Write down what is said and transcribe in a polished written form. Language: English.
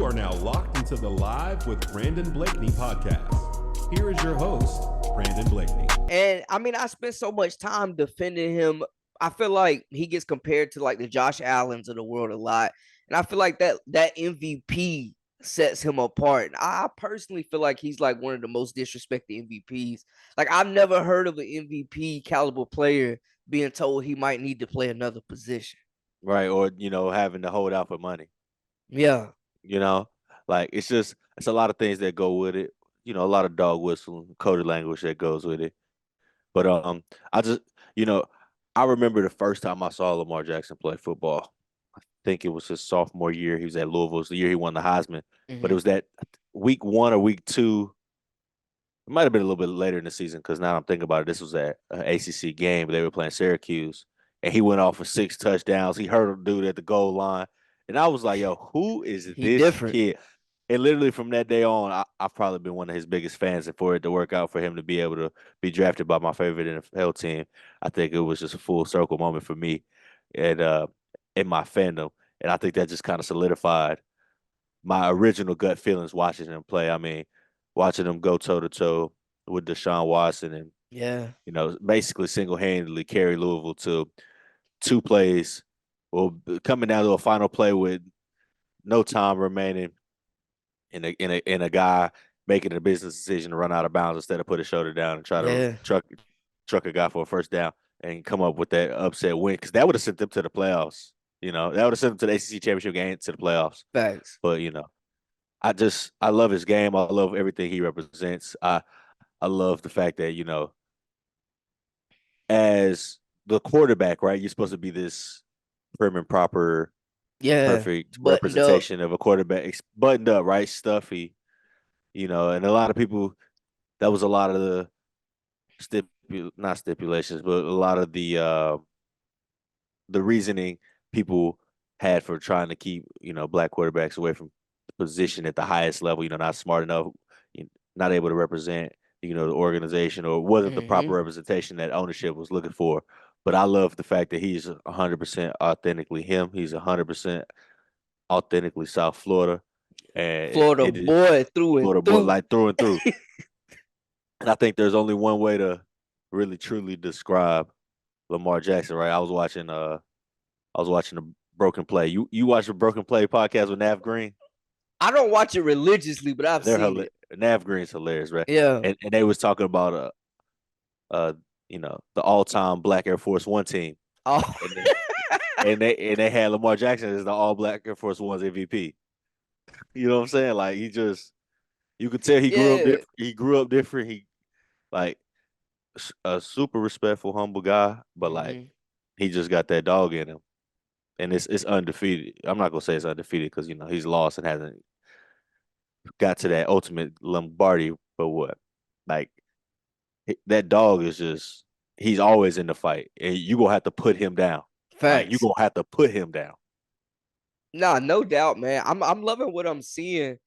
You are now locked into the Live with Brandon Blakney podcast. Here is your host, Brandon Blakney. And I mean, I spent so much time defending him. I feel like he gets compared to like the Josh Allens of the world a lot. And I feel like that MVP sets him apart. And I personally feel like he's like one of the most disrespected MVPs. Like I've never heard of an MVP caliber player being told he might need to play another position. Right, or having to hold out for money. Yeah. Like it's a lot of things that go with it. A lot of dog whistling, coded language that goes with it. But I just I remember the first time I saw Lamar Jackson play football. I think it was his sophomore year. He was at Louisville. It was the year he won the Heisman. But it was that week 1 or week 2. It might have been a little bit later in the season because now I'm thinking about it. This was at an ACC game. They were playing Syracuse, and he went off for 6 touchdowns. He hurt a dude at the goal line, and I was like, "Yo, who is this kid?" And literally from that day on, I've probably been one of his biggest fans. And for it to work out for him to be able to be drafted by my favorite NFL team, I think it was just a full circle moment for me and in my fandom. And I think that just kind of solidified my original gut feelings watching him play. I mean, watching him go toe-to-toe with Deshaun Watson and, basically single-handedly carry Louisville to 2 plays, well, coming down to a final play with no time remaining, and a guy making a business decision to run out of bounds instead of put his shoulder down and try to truck a guy for a first down and come up with that upset win, because that would have sent them to the playoffs. That would have sent them to the ACC championship game, to the playoffs. Facts. But I love his game. I love everything he represents. I love the fact that as the quarterback, right, you're supposed to be this prim and proper, perfect representation of a quarterback. It's buttoned up, right? Stuffy, and a lot of people, that was a lot of the not stipulations, but a lot of the reasoning people had for trying to keep, black quarterbacks away from the position at the highest level, not smart enough, not able to represent, the organization, or wasn't the proper representation that ownership was looking for. But I love the fact that he's 100% authentically him. He's 100% authentically South Florida. And Florida boy through and through. Like through and through. And I think there's only one way to really truly describe Lamar Jackson, right? I was watching the Broken Play. You watch the Broken Play podcast with Nav Green? I don't watch it religiously, but I've seen it. Nav Green's hilarious, right? Yeah. And they was talking about the all-time Black Air Force One team. Oh. And they had Lamar Jackson as the all Black Air Force One's MVP. You know what I'm saying? Like you could tell he grew up different. He like a super respectful, humble guy, but like he just got that dog in him. And it's undefeated. I'm not gonna say it's undefeated because he's lost and hasn't got to that ultimate Lombardi. But what, like that dog is just, he's always in the fight, and you gonna have to put him down. Facts. Like, you gonna have to put him down. Nah, no doubt, man. I'm loving what I'm seeing